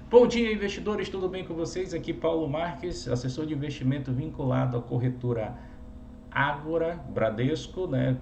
Bom dia, investidores, tudo bem com vocês? Aqui Paulo Marques, assessor de investimento vinculado à corretora Ágora Bradesco, né,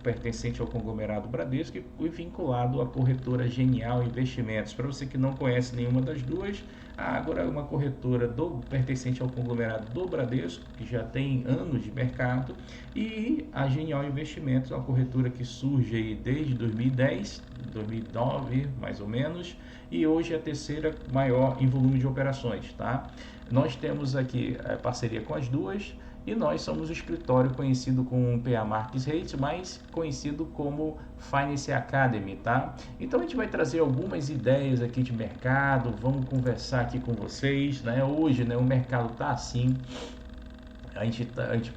pertencente ao conglomerado Bradesco e vinculado à corretora Genial Investimentos. Para você que não conhece nenhuma das duas, a Ágora é uma corretora pertencente ao conglomerado do Bradesco, que já tem anos de mercado, e a Genial Investimentos é uma corretora que surge aí desde 2010, 2009 mais ou menos, e hoje é a terceira maior em volume de operações, tá? Nós temos aqui parceria com as duas, e nós somos o escritório conhecido com PA Marques Reis, mais conhecido como Finance Academy, tá? Então a gente vai trazer algumas ideias aqui de mercado, vamos conversar aqui com vocês, né? Hoje, né, o mercado tá assim, a gente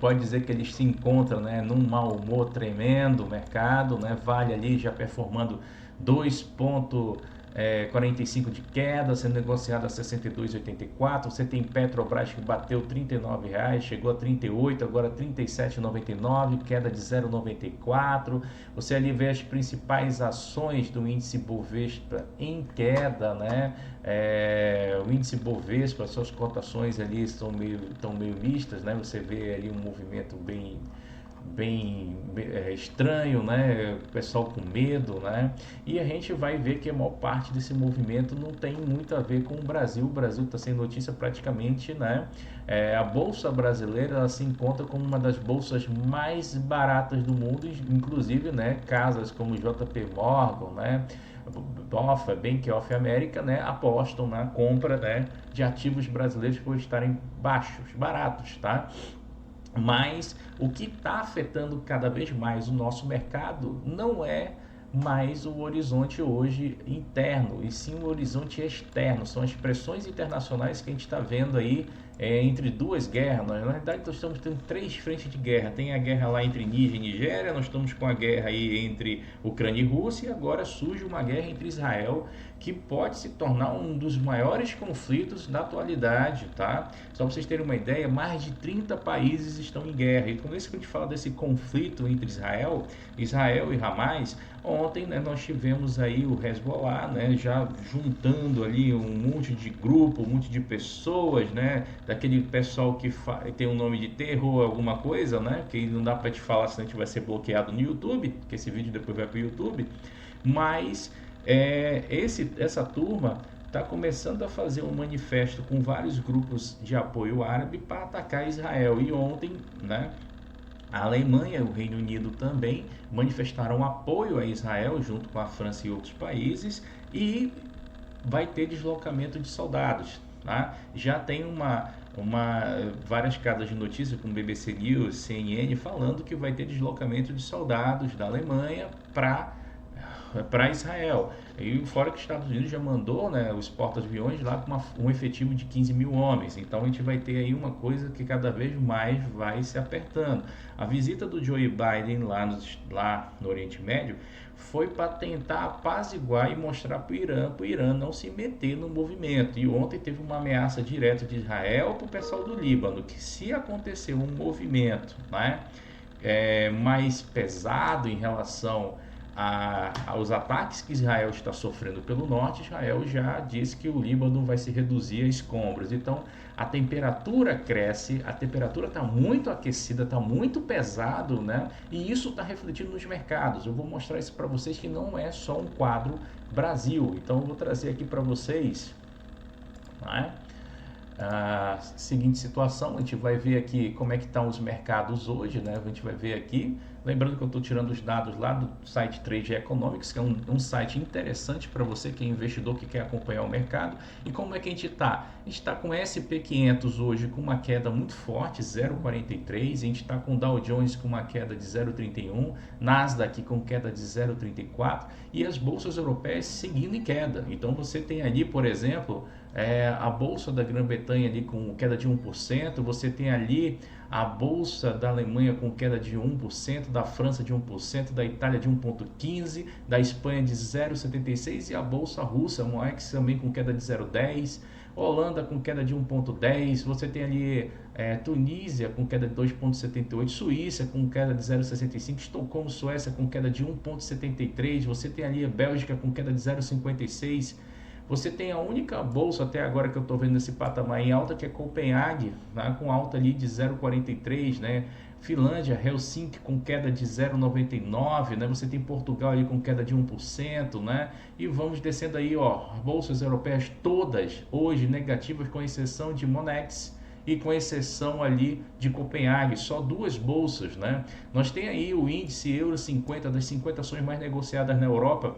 pode dizer que eles se encontram, né, num mau humor tremendo, o mercado, né, Vale ali já performando 2,45 de queda, sendo negociado a 62,84. Você tem Petrobras que bateu R$ 39, chegou a 38, agora 37,99, queda de 0,94. Você ali vê as principais ações do índice Bovespa em queda, né? O índice Bovespa, suas cotações ali estão meio mistas, né? Você vê ali um movimento bem estranho, né? O pessoal com medo, né? E a gente vai ver que a maior parte desse movimento não tem muito a ver com o Brasil. O Brasil está sem notícia praticamente, né? A bolsa brasileira ela se encontra como uma das bolsas mais baratas do mundo, inclusive, né? Casas como JP Morgan, né? Bank of America, né, apostam na compra, né, de ativos brasileiros por estarem baratos, tá? Mas o que está afetando cada vez mais o nosso mercado não é mais o horizonte hoje interno, e sim o horizonte externo. São as pressões internacionais que a gente está vendo aí entre duas guerras. Na verdade, nós estamos tendo três frentes de guerra. Tem a guerra lá entre Níger e Nigéria, nós estamos com a guerra aí entre Ucrânia e Rússia, e agora surge uma guerra entre Israel, que pode se tornar um dos maiores conflitos da atualidade, tá? Só para vocês terem uma ideia, mais de 30 países estão em guerra. E com isso que a gente fala desse conflito entre Israel e Hamas, ontem, né, nós tivemos aí o Hezbollah, né, já juntando ali um monte de grupo, um monte de pessoas, né, daquele pessoal que tem um nome de terror, alguma coisa, né, que não dá para te falar, senão a gente vai ser bloqueado no YouTube, que esse vídeo depois vai para o YouTube, mas essa turma está começando a fazer um manifesto com vários grupos de apoio árabe para atacar Israel. E ontem, né, a Alemanha e o Reino Unido também manifestaram apoio a Israel, junto com a França e outros países, e vai ter deslocamento de soldados. Tá? Já tem várias casas de notícias, como BBC News, CNN, falando que vai ter deslocamento de soldados da Alemanha para Israel. E fora que os Estados Unidos já mandou, né, os porta-aviões lá com um efetivo de 15 mil homens. Então a gente vai ter aí uma coisa que cada vez mais vai se apertando. A visita do Joe Biden lá no Oriente Médio foi para tentar apaziguar e mostrar para o Irã não se meter no movimento. E ontem teve uma ameaça direta de Israel para o pessoal do Líbano, que se acontecer um movimento, né, mais pesado em relação aos ataques que Israel está sofrendo pelo norte, Israel já disse que o Líbano vai se reduzir a escombros. Então a temperatura cresce, a temperatura está muito aquecida, está muito pesado, né? E isso está refletindo nos mercados. Eu vou mostrar isso para vocês que não é só um quadro Brasil. Então eu vou trazer aqui para vocês, né, a seguinte situação. A gente vai ver aqui como é que estão os mercados hoje, né? A gente vai ver aqui, lembrando que eu estou tirando os dados lá do site Trade Economics, que é um site interessante para você que é investidor, que quer acompanhar o mercado. E como é que a gente está? A gente está com o SP500 hoje com uma queda muito forte, 0,43, a gente está com o Dow Jones com uma queda de 0,31, Nasdaq com queda de 0,34 e as bolsas europeias seguindo em queda. Então você tem ali, por exemplo, a bolsa da Grã-Bretanha ali com queda de 1%, você tem ali a bolsa da Alemanha com queda de 1%, da França de 1%, da Itália de 1,15%, da Espanha de 0,76% e a bolsa russa, a MOEX também com queda de 0,10%, Holanda com queda de 1,10%, você tem ali Tunísia com queda de 2,78%, Suíça com queda de 0,65%, Estocolmo, Suécia com queda de 1,73%, você tem ali a Bélgica com queda de 0,56%, Você tem a única bolsa até agora que eu estou vendo esse patamar em alta, que é Copenhague, né, com alta ali de 0,43, né? Finlândia, Helsinki com queda de 0,99, né? Você tem Portugal ali com queda de 1%, né? E vamos descendo aí, ó, bolsas europeias todas hoje negativas, com exceção de Monex e com exceção ali de Copenhague, só duas bolsas, né? Nós tem aí o índice Euro 50, das 50 ações mais negociadas na Europa,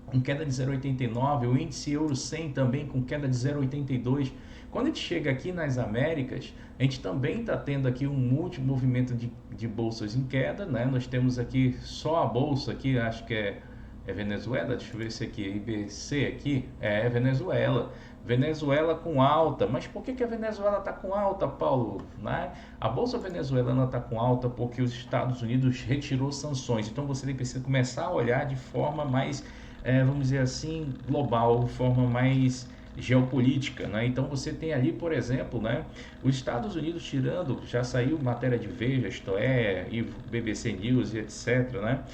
com queda de 0,89, o índice Euro 100 também com queda de 0,82. Quando a gente chega aqui nas Américas, a gente também está tendo aqui um multimovimento de bolsas em queda, né? Nós temos aqui só a bolsa aqui, acho que é Venezuela, deixa eu ver se aqui, IBC aqui, é Venezuela. Venezuela com alta, mas por que a Venezuela está com alta, Paulo? Né? A bolsa venezuelana está com alta porque os Estados Unidos retirou sanções, então você precisa começar a olhar de forma mais, vamos dizer assim, global, forma mais geopolítica, né? Então você tem ali, por exemplo, né, os Estados Unidos tirando, já saiu matéria de Veja, isto é, e BBC News e etc, né?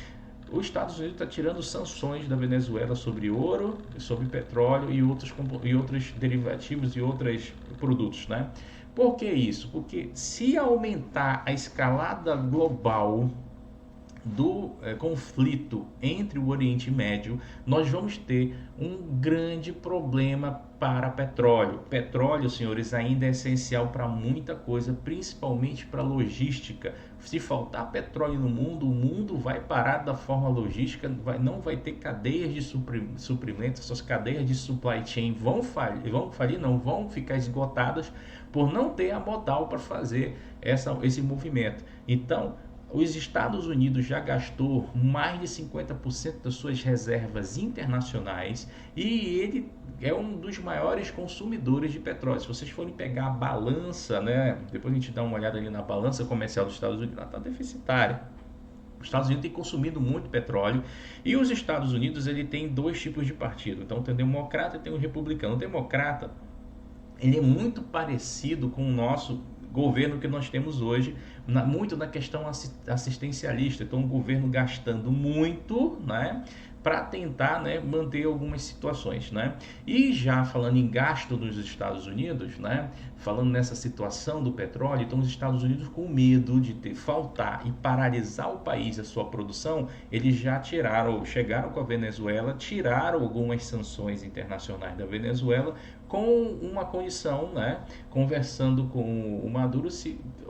Os Estados Unidos está tirando sanções da Venezuela sobre ouro, sobre petróleo e outros derivativos e outros produtos, né? Por que isso? Porque se aumentar a escalada global do conflito entre o Oriente Médio, nós vamos ter um grande problema para petróleo. Petróleo, senhores, ainda é essencial para muita coisa, principalmente para logística. Se faltar petróleo no mundo, o mundo vai parar da forma logística, não vai ter cadeias de suprimentos, suas cadeias de supply chain vão falir, não vão ficar esgotadas por não ter a modal para fazer esse movimento. Então, os Estados Unidos já gastou mais de 50% das suas reservas internacionais e ele é um dos maiores consumidores de petróleo. Se vocês forem pegar a balança, né, depois a gente dá uma olhada ali na balança comercial dos Estados Unidos, ela está deficitária. Os Estados Unidos têm consumido muito petróleo e os Estados Unidos ele tem dois tipos de partido. Então tem o democrata e tem o republicano. O democrata ele é muito parecido com o nosso governo que nós temos hoje, muito na questão assistencialista. Então, o governo gastando muito, né, para tentar, né, manter algumas situações, né? E já falando em gasto dos Estados Unidos, né, falando nessa situação do petróleo, então os Estados Unidos com medo de faltar e paralisar o país, a sua produção, eles já chegaram com a Venezuela, tiraram algumas sanções internacionais da Venezuela com uma condição, né, conversando com o Maduro,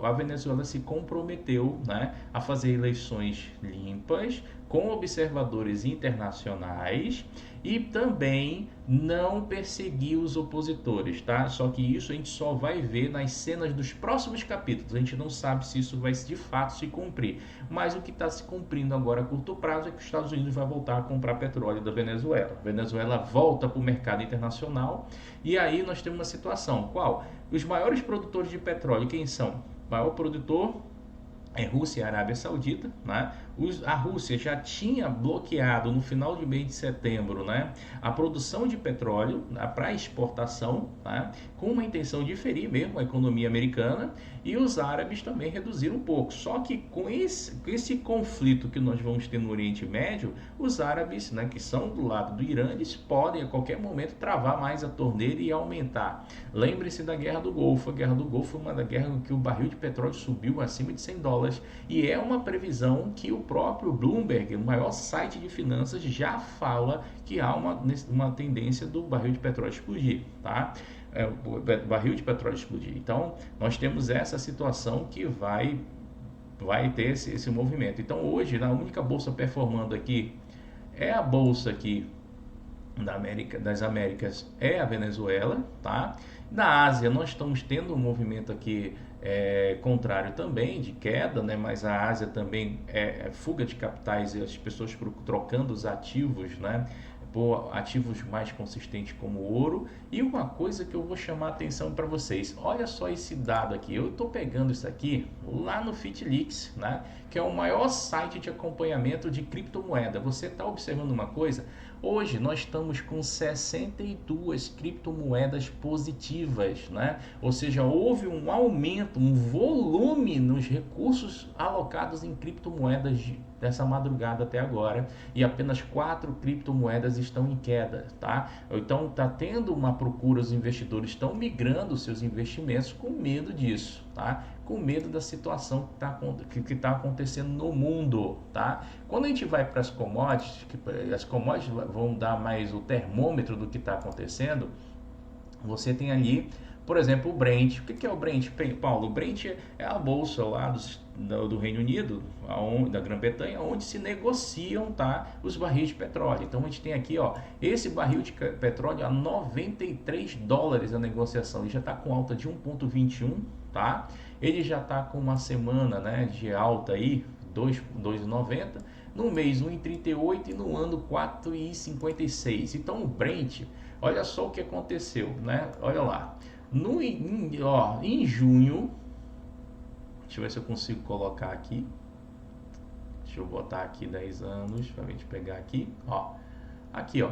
a Venezuela se comprometeu, né, a fazer eleições limpas, com observadores internacionais e também não perseguir os opositores, tá? Só que isso a gente só vai ver nas cenas dos próximos capítulos. A gente não sabe se isso vai de fato se cumprir. Mas o que está se cumprindo agora a curto prazo é que os Estados Unidos vai voltar a comprar petróleo da Venezuela. A Venezuela volta para o mercado internacional e aí nós temos uma situação. Qual? Os maiores produtores de petróleo, quem são? O maior produtor é Rússia e Arábia Saudita, né? A Rússia já tinha bloqueado no final de mês de setembro, né, a produção de petróleo, né, para exportação, né, com uma intenção de ferir mesmo a economia americana, e os árabes também reduziram um pouco. Só que com esse conflito que nós vamos ter no Oriente Médio, os árabes, né, que são do lado do Irã, eles podem a qualquer momento travar mais a torneira e aumentar. Lembre-se da Guerra do Golfo. A Guerra do Golfo foi uma da guerra em que o barril de petróleo subiu acima de $100 e é uma previsão que o próprio Bloomberg, o maior site de finanças, já fala que há uma tendência do barril de petróleo explodir, tá? O barril de petróleo explodir. Então, nós temos essa situação que vai ter esse movimento. Então, hoje, a única bolsa performando aqui é a bolsa aqui das Américas, é a Venezuela, tá? Na Ásia, nós estamos tendo um movimento aqui contrário também, de queda, né? Mas a Ásia também é fuga de capitais e as pessoas trocando os ativos, né, por ativos mais consistentes como ouro. E uma coisa que eu vou chamar a atenção para vocês, olha só esse dado aqui, eu estou pegando isso aqui lá no FitLeaks, né, que é o maior site de acompanhamento de criptomoeda. Você está observando uma coisa? Hoje nós estamos com 62 criptomoedas positivas, né? Ou seja, houve um aumento, um volume nos recursos alocados em criptomoedas dessa madrugada até agora, e apenas 4 criptomoedas estão em queda, tá? Então está tendo uma procura, os investidores estão migrando seus investimentos com medo disso, tá? Com medo da situação que está acontecendo no mundo, tá? Quando a gente vai para as commodities, as commodities vão dar mais o termômetro do que está acontecendo. Você tem ali, por exemplo, o Brent. O que é o Brent, Paulo? O Brent é a bolsa lá do Reino Unido, da Grã-Bretanha, onde se negociam, tá, os barris de petróleo. Então a gente tem aqui, ó, esse barril de petróleo a 93 dólares a negociação. Ele já está com alta de 1,21, tá? Ele já está com uma semana, né, de alta aí, 2,90. No mês 1,38 e no ano 4,56. Então o Brent, olha só o que aconteceu, né? Olha lá. Em junho, deixa eu ver se eu consigo colocar aqui. Deixa eu botar aqui 10 anos para a gente pegar aqui, ó. Aqui, ó.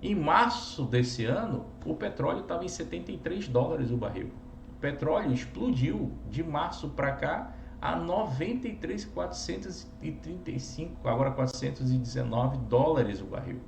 Em março desse ano, o petróleo estava em 73 dólares o barril. O petróleo explodiu de março para cá a 93,435, agora 419 dólares o barril,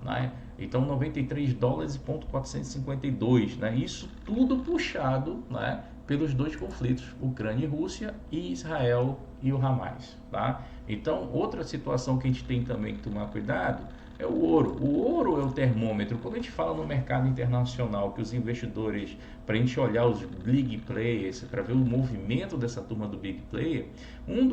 né? Então 93 dólares e ponto 452, né? Isso tudo puxado, né, pelos dois conflitos, Ucrânia e Rússia, e Israel e o Hamas, tá? Então outra situação que a gente tem também que tomar cuidado é o ouro. O ouro é o termômetro. Quando a gente fala no mercado internacional que os investidores, para a gente olhar os big players, para ver o movimento dessa turma do big player, um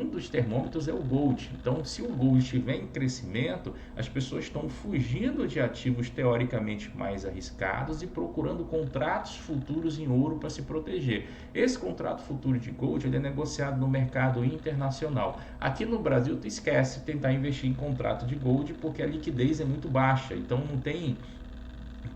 dos termômetros é o gold. Então, se o gold estiver em crescimento, as pessoas estão fugindo de ativos teoricamente mais arriscados e procurando contratos futuros em ouro para se proteger. Esse contrato futuro de gold, ele é negociado no mercado internacional. Aqui no Brasil, tu esquece tentar investir em contrato de gold porque a liquidez é muito baixa, então não tem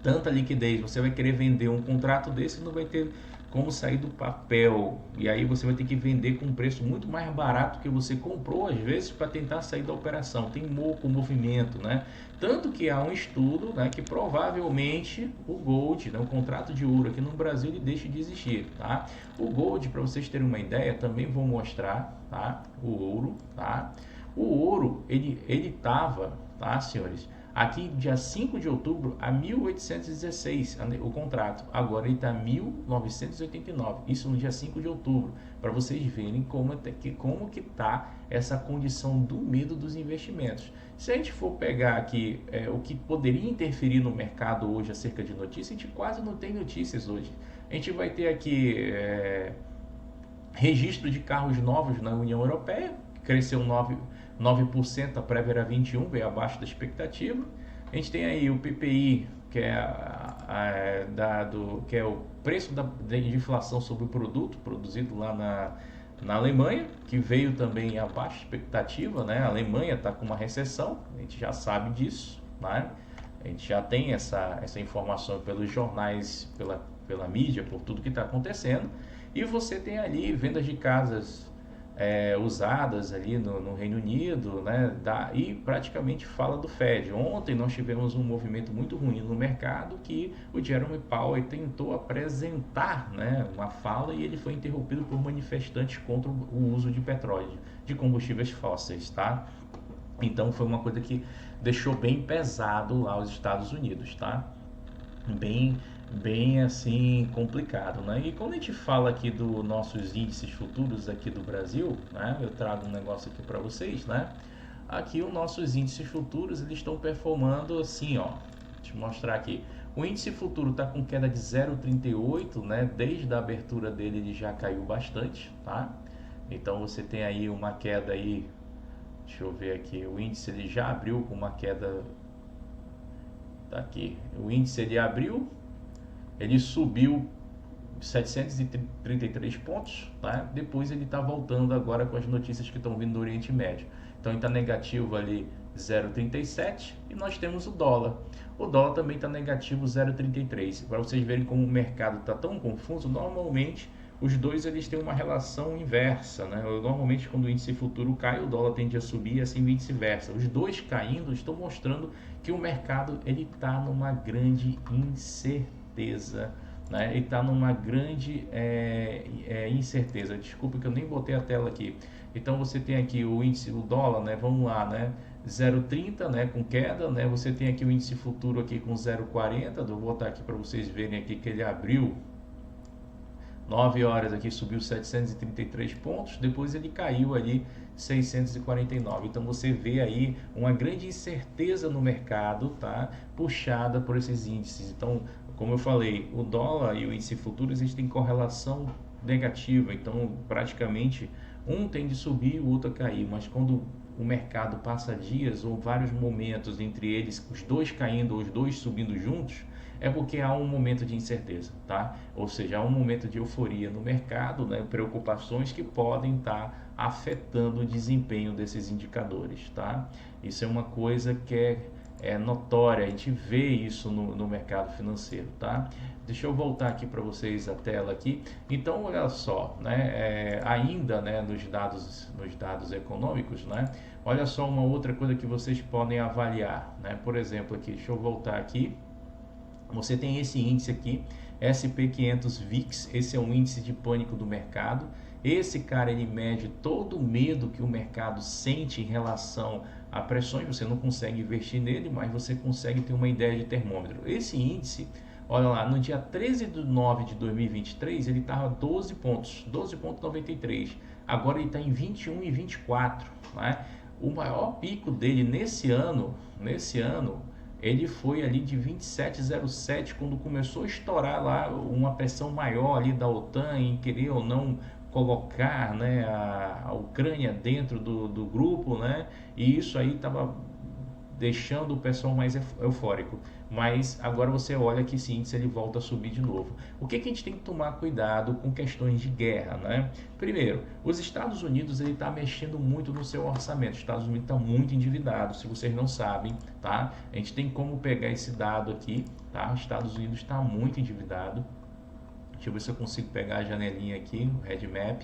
tanta liquidez. Você vai querer vender um contrato desse e não vai ter como sair do papel, e aí você vai ter que vender com um preço muito mais barato que você comprou às vezes para tentar sair da operação. Tem pouco movimento, né? Tanto que há um estudo, né, que provavelmente o gold, né, o contrato de ouro aqui no Brasil, ele deixa de existir, tá? O gold, para vocês terem uma ideia, também vou mostrar, tá? O ouro, tá? O ouro, ele tava, tá, senhores? Aqui, dia 5 de outubro, a 1.816 o contrato. Agora ele está a 1.989. Isso no dia 5 de outubro. Para vocês verem como que está essa condição do medo dos investimentos. Se a gente for pegar aqui o que poderia interferir no mercado hoje acerca de notícias, a gente quase não tem notícias hoje. A gente vai ter aqui registro de carros novos na União Europeia, que cresceu 9%, a prévia era 21%, veio abaixo da expectativa. A gente tem aí o PPI, que que é o preço de inflação sobre o produto produzido lá na Alemanha, que veio também abaixo da expectativa, né? A Alemanha está com uma recessão, a gente já sabe disso, né? A gente já tem essa informação pelos jornais, pela mídia, por tudo que está acontecendo. E você tem ali vendas de casas usadas ali no Reino Unido, né? E praticamente fala do Fed. Ontem nós tivemos um movimento muito ruim no mercado que o Jerome Powell tentou apresentar, né, uma fala, e ele foi interrompido por manifestantes contra o uso de petróleo, de combustíveis fósseis, tá? Então foi uma coisa que deixou bem pesado lá os Estados Unidos, tá? Bem assim complicado, né? E quando a gente fala aqui dos nossos índices futuros aqui do Brasil, né? Eu trago um negócio aqui para vocês, né? Aqui os nossos índices futuros, eles estão performando assim, ó. Deixa eu mostrar aqui. O índice futuro está com queda de 0,38, né? Desde a abertura dele ele já caiu bastante, tá? Então você tem aí uma queda aí. Deixa eu ver aqui. O índice ele já abriu com uma queda. Tá aqui. O índice ele abriu. Ele subiu 733 pontos, tá? Depois ele está voltando agora com as notícias que estão vindo do Oriente Médio. Então ele está negativo ali 0,37 e nós temos o dólar. O dólar também está negativo 0,33. Para vocês verem como o mercado está tão confuso, normalmente os dois eles têm uma relação inversa, né? Normalmente quando o índice futuro cai, o dólar tende a subir, assim vice-versa. Os dois caindo estão mostrando que o mercado ele está numa grande incerteza, né? E está numa grande incerteza. Desculpa que eu nem botei a tela aqui. Então você tem aqui o índice, o dólar, né? Vamos lá, né? 0,30, né, com queda, né? Você tem aqui o índice futuro aqui com 0,40. Eu vou botar aqui para vocês verem aqui que ele abriu 9 horas aqui, subiu 733 pontos, depois ele caiu ali 649. Então você vê aí uma grande incerteza no mercado, tá? Puxada por esses índices. Então, como eu falei, o dólar e o índice futuro existem correlação negativa, então praticamente um tem de subir e o outro a cair, mas quando o mercado passa dias ou vários momentos entre eles, os dois caindo ou os dois subindo juntos, é porque há um momento de incerteza, tá? Ou seja, há um momento de euforia no mercado, né? Preocupações que podem estar afetando o desempenho desses indicadores, tá? Isso é uma coisa que é notória, a gente vê isso no mercado financeiro, tá? Deixa eu voltar aqui para vocês a tela aqui. Então, olha só, né? Ainda, né, nos dados econômicos, né? Olha só uma outra coisa que vocês podem avaliar, né? Por exemplo, aqui, deixa eu voltar aqui. Você tem esse índice aqui, SP500 VIX, esse é um índice de pânico do mercado. Esse cara, ele mede todo o medo que o mercado sente em relação a pressões. Você não consegue investir nele, mas você consegue ter uma ideia de termômetro. Esse índice, olha lá, no dia 13 de 9 de 2023, ele estava 12 pontos, 12,93. Agora ele está em 21,24, né? O maior pico dele nesse ano, ele foi ali de 27,07, quando começou a estourar lá uma pressão maior ali da OTAN em querer ou não colocar, né, a Ucrânia dentro do grupo, né? E isso aí estava deixando o pessoal mais eufórico. Mas agora você olha que esse índice ele volta a subir de novo. O que a gente tem que tomar cuidado com questões de guerra, né? Primeiro, os Estados Unidos ele está mexendo muito no seu orçamento. Os Estados Unidos está muito endividado, se vocês não sabem, tá? A gente tem como pegar esse dado aqui, tá? Os Estados Unidos está muito endividado. Deixa eu ver se eu consigo pegar a janelinha aqui, o Red Map.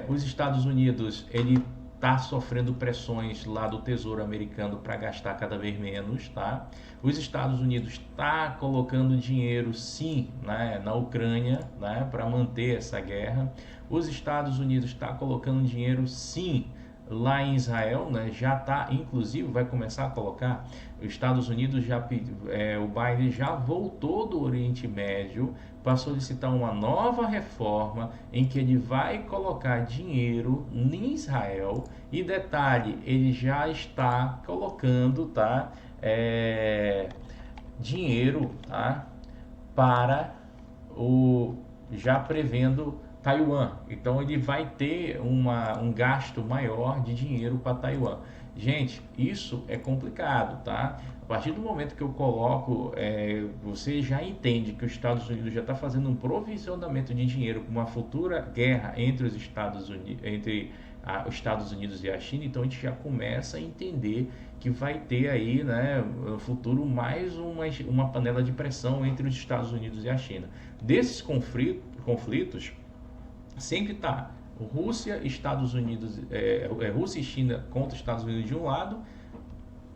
Os Estados Unidos ele está sofrendo pressões lá do Tesouro Americano para gastar cada vez menos, tá? Os Estados Unidos está colocando dinheiro, sim, né, na Ucrânia, né, para manter essa guerra. Os Estados Unidos está colocando dinheiro, sim, lá em Israel, né, já está, inclusive, vai começar a colocar. Os Estados Unidos já o Biden já voltou do Oriente Médio para solicitar uma nova reforma em que ele vai colocar dinheiro em Israel. E detalhe, ele já está colocando, tá, dinheiro, tá, para já prevendo Taiwan. Então ele vai ter um gasto maior de dinheiro para Taiwan. Gente, isso é complicado, tá? A partir do momento que eu coloco, você já entende que os Estados Unidos já está fazendo um provisionamento de dinheiro com uma futura guerra entre os Estados Unidos e a China. Então a gente já começa a entender que vai ter aí, né, no futuro mais uma panela de pressão entre os Estados Unidos e a China. Desses conflitos sempre está Rússia, Estados Unidos, Rússia e China contra os Estados Unidos de um lado,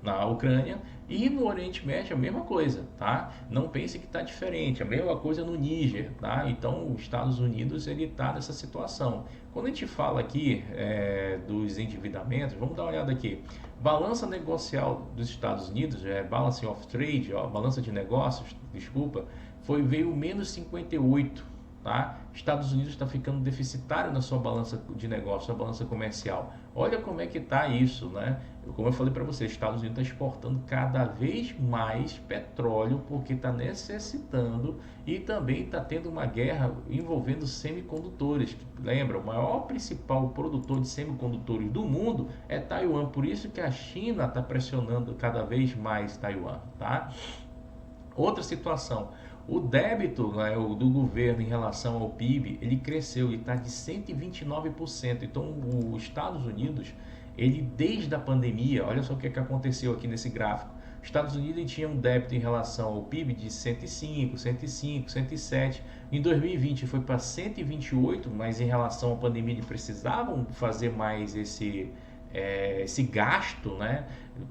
na Ucrânia, e no Oriente Médio a mesma coisa, tá? Não pense que está diferente, a mesma coisa no Níger, tá? Então os Estados Unidos ele está nessa situação. Quando a gente fala aqui dos endividamentos, vamos dar uma olhada aqui. Balança negocial dos Estados Unidos, Balance of Trade, balança de negócios, desculpa, veio menos 58. Tá? Estados Unidos está ficando deficitário na sua balança de negócio, sua balança comercial. Olha como é que está isso, né? Como eu falei para você, Estados Unidos está exportando cada vez mais petróleo porque está necessitando, e também está tendo uma guerra envolvendo semicondutores. Lembra, o maior principal produtor de semicondutores do mundo é Taiwan, por isso que a China está pressionando cada vez mais Taiwan, tá? Outra situação. O débito, né, do governo em relação ao PIB, ele cresceu, ele está de 129%. Então, os Estados Unidos, ele desde a pandemia, olha só o que aconteceu aqui nesse gráfico. Os Estados Unidos ele tinha um débito em relação ao PIB de 105, 105, 107. Em 2020 foi para 128, mas em relação à pandemia eles precisavam fazer mais esse gasto, né,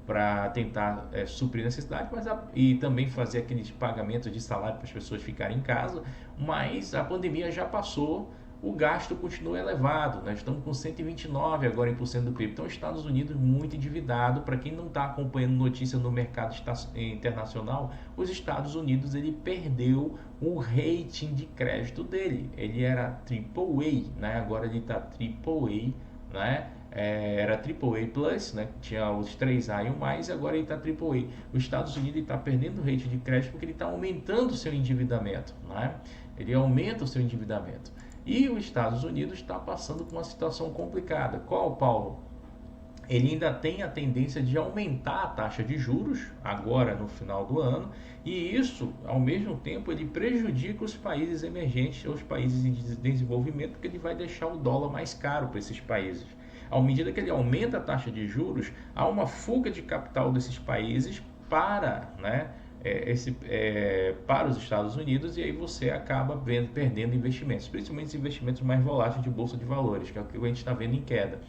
para tentar suprir a necessidade, e também fazer aqueles pagamentos de salário para as pessoas ficarem em casa, mas a pandemia já passou, o gasto continua elevado, nós estamos com 129 agora em por cento do PIB. Então, os Estados Unidos muito endividado. Para quem não está acompanhando notícia no mercado internacional, os Estados Unidos ele perdeu o rating de crédito dele. Ele era AAA, né? Agora ele está AAA, né? Era AAA Plus, né? Tinha os 3A e o mais, agora ele está AAA. Os Estados Unidos está perdendo o rating de crédito porque ele está aumentando o seu endividamento, né? Ele aumenta o seu endividamento. E os Estados Unidos está passando por uma situação complicada. Qual, Paulo? Ele ainda tem a tendência de aumentar a taxa de juros agora no final do ano, e isso, ao mesmo tempo, ele prejudica os países emergentes, os países em desenvolvimento, porque ele vai deixar o dólar mais caro para esses países. À medida que ele aumenta a taxa de juros, há uma fuga de capital desses países para, né, para os Estados Unidos, e aí você acaba perdendo investimentos, principalmente os investimentos mais voláteis de bolsa de valores, que é o que a gente está vendo em queda.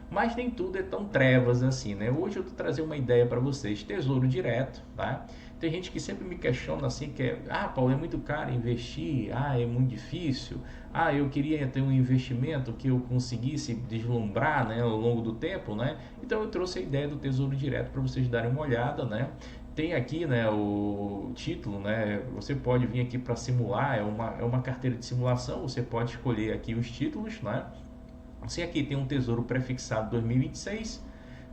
Mas nem tudo é tão trevas assim, né? Hoje eu vou trazer uma ideia para vocês: tesouro direto, tá? Tem gente que sempre me questiona assim, Paulo, é muito caro investir, é muito difícil, eu queria ter um investimento que eu conseguisse deslumbrar, né, ao longo do tempo, né? Então eu trouxe a ideia do tesouro direto para vocês darem uma olhada, né? Tem aqui, né, o título, né? Você pode vir aqui para simular, é uma carteira de simulação, você pode escolher aqui os títulos, né? Você aqui tem um tesouro prefixado 2026,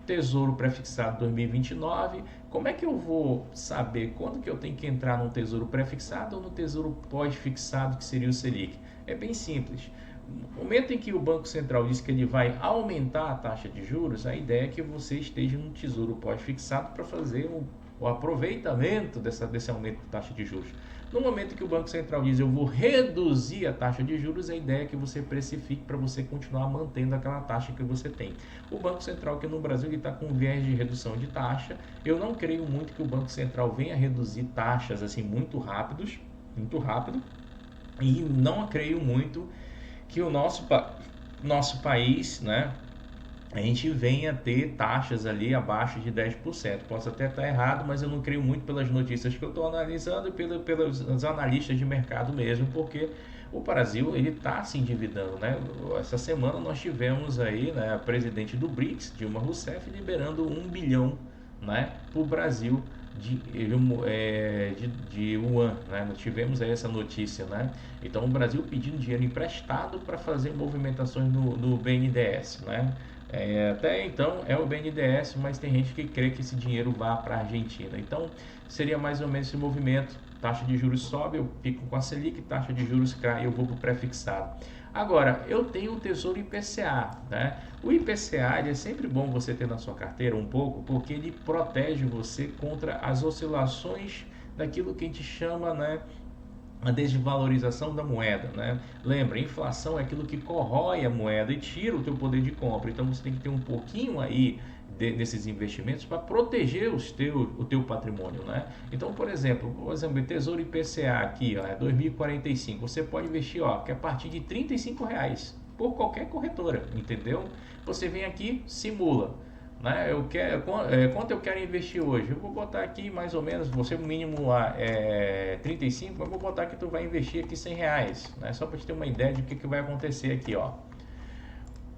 tesouro prefixado 2029. Como é que eu vou saber quando que eu tenho que entrar num tesouro prefixado ou no tesouro pós-fixado, que seria o Selic? É bem simples. No momento em que o Banco Central diz que ele vai aumentar a taxa de juros, a ideia é que você esteja no tesouro pós-fixado para fazer o aproveitamento desse aumento de taxa de juros. No momento que o Banco Central diz eu vou reduzir a taxa de juros, a ideia é que você precifique para você continuar mantendo aquela taxa que você tem. O Banco Central aqui no Brasil está com viés de redução de taxa. Eu não creio muito que o Banco Central venha reduzir taxas assim muito rápido, e não creio muito que o nosso país, né, a gente venha ter taxas ali abaixo de 10%. Posso até estar errado, mas eu não creio muito pelas notícias que eu estou analisando e pelos analistas de mercado mesmo, porque o Brasil ele está se endividando, né? Essa semana nós tivemos aí, né, a presidente do BRICS, Dilma Rousseff, liberando 1 bilhão, né, para o Brasil de yuan, né? Nós tivemos aí essa notícia, né? Então o Brasil pedindo dinheiro emprestado para fazer movimentações no BNDES, né? Até então é o BNDES, mas tem gente que crê que esse dinheiro vá para a Argentina. Então seria mais ou menos esse movimento: taxa de juros sobe, eu fico com a Selic, taxa de juros cai, eu vou para o pré-fixado. Agora, eu tenho o Tesouro IPCA, né? O IPCA é sempre bom você ter na sua carteira um pouco, porque ele protege você contra as oscilações daquilo que a gente chama, né, a desvalorização da moeda, né? Lembra, a inflação é aquilo que corrói a moeda e tira o teu poder de compra. Então você tem que ter um pouquinho aí desses investimentos para proteger o teu patrimônio, né? Então, por exemplo, Tesouro IPCA aqui, ó, é 2045. Você pode investir, ó, que é a partir de R$35 por qualquer corretora, entendeu? Você vem aqui, simula, né? Quanto eu quero investir hoje? Eu vou botar aqui mais ou menos, você mínimo lá é 35, mas vou botar que tu vai investir aqui R$100, né? Só para te ter uma ideia de o que vai acontecer aqui, ó.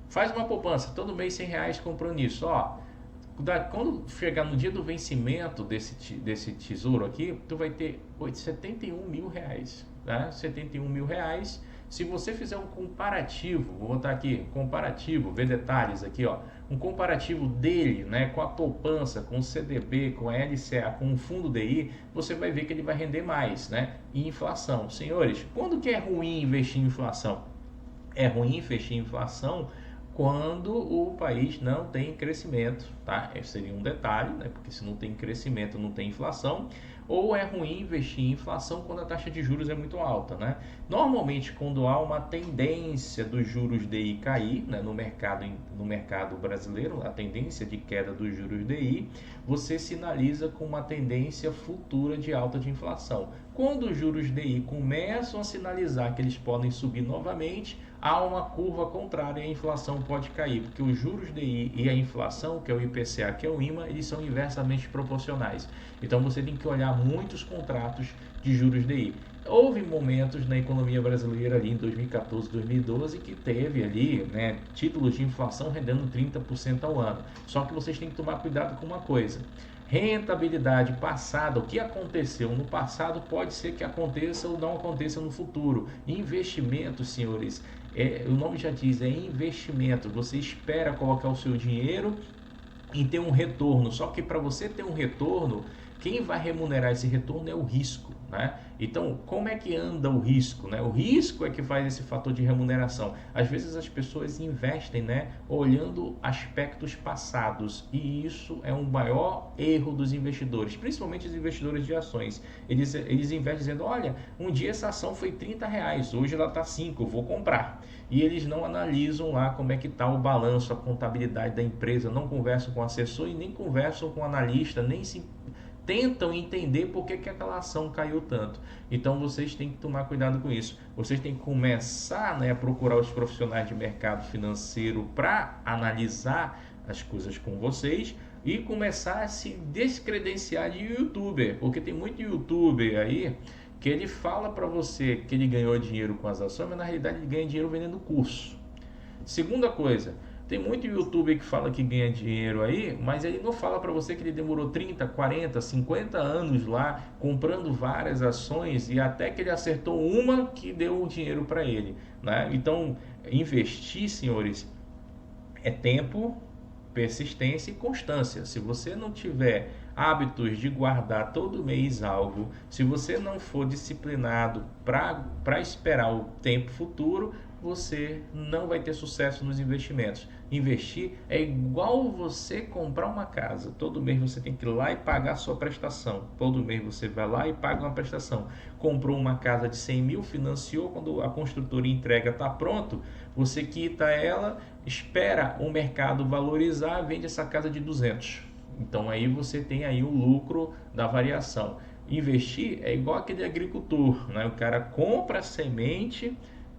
Faz uma poupança, todo mês R$100 comprando isso, ó. Quando chegar no dia do vencimento desse tesouro aqui, tu vai ter R$71 mil, né? R$71 mil. Se você fizer um comparativo, vou botar aqui, comparativo, ver detalhes aqui, ó, um comparativo dele, né, com a poupança, com o CDB, com a LCA, com o fundo DI, você vai ver que ele vai render mais, né? E inflação. Senhores, quando que é ruim investir em inflação? É ruim investir em inflação quando o país não tem crescimento, tá? Esse seria um detalhe, né? Porque se não tem crescimento, não tem inflação. ou é ruim investir em inflação quando a taxa de juros é muito alta, né? Normalmente, quando há uma tendência dos juros DI cair, né, no mercado brasileiro, a tendência de queda dos juros DI, você sinaliza com uma tendência futura de alta de inflação. Quando os juros DI começam a sinalizar que eles podem subir novamente, há uma curva contrária e a inflação pode cair, porque os juros DI e a inflação, que é o IPCA, que é o IMA, eles são inversamente proporcionais. Então você tem que olhar muitos contratos de juros DI. Houve momentos na economia brasileira ali em 2014, 2012 que teve ali, né, títulos de inflação rendendo 30% ao ano. Só que vocês têm que tomar cuidado com uma coisa. Rentabilidade passada, o que aconteceu no passado pode ser que aconteça ou não aconteça no futuro. Investimentos, senhores, o nome já diz, é investimento. Você espera colocar o seu dinheiro e ter um retorno. Só que para você ter um retorno, quem vai remunerar esse retorno é o risco, né? Então, como é que anda o risco, né? O risco é que faz esse fator de remuneração. Às vezes as pessoas investem, né, olhando aspectos passados, e isso é um maior erro dos investidores, principalmente os investidores de ações. Eles investem dizendo, olha, um dia essa ação foi R$30, hoje ela está 5, eu vou comprar. E eles não analisam lá como é que está o balanço, a contabilidade da empresa, não conversam com o assessor e nem conversam com o analista, nem se tentam entender por que aquela ação caiu tanto. Então vocês têm que tomar cuidado com isso. Vocês têm que começar, né, a procurar os profissionais de mercado financeiro para analisar as coisas com vocês e começar a se descredenciar de youtuber, porque tem muito youtuber aí que ele fala para você que ele ganhou dinheiro com as ações, mas na realidade ele ganha dinheiro vendendo curso. Segunda coisa, tem muito youtuber que fala que ganha dinheiro aí, mas ele não fala para você que ele demorou 30, 40, 50 anos lá comprando várias ações e até que ele acertou uma que deu o dinheiro para ele, né? Então, investir, senhores, é tempo, persistência e constância. Se você não tiver hábitos de guardar todo mês algo, se você não for disciplinado para esperar o tempo futuro, você não vai ter sucesso nos investimentos. Investir é igual você comprar uma casa. Todo mês você tem que ir lá e pagar a sua prestação. Todo mês você vai lá e paga uma prestação. Comprou uma casa de 100 mil, financiou, quando a construtora entrega, está pronto, você quita ela, espera o mercado valorizar, vende essa casa de 200. Então aí você tem aí o lucro da variação. Investir é igual aquele agricultor, né? O cara compra a semente,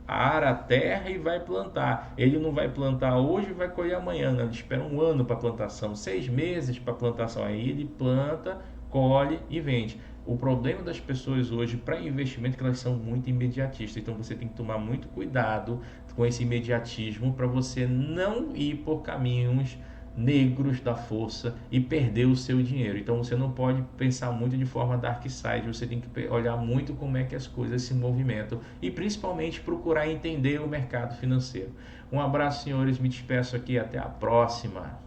ara a terra e vai plantar. Ele não vai plantar hoje e vai colher amanhã, né? Ele espera um ano para plantação, 6 meses para plantação. Aí ele planta, colhe e vende. O problema das pessoas hoje para investimento é que elas são muito imediatistas. Então você tem que tomar muito cuidado com esse imediatismo para você não ir por caminhos negros da força e perder o seu dinheiro. Então você não pode pensar muito de forma dark side, você tem que olhar muito como é que as coisas se movimentam e principalmente procurar entender o mercado financeiro. Um abraço, senhores, me despeço aqui, até a próxima.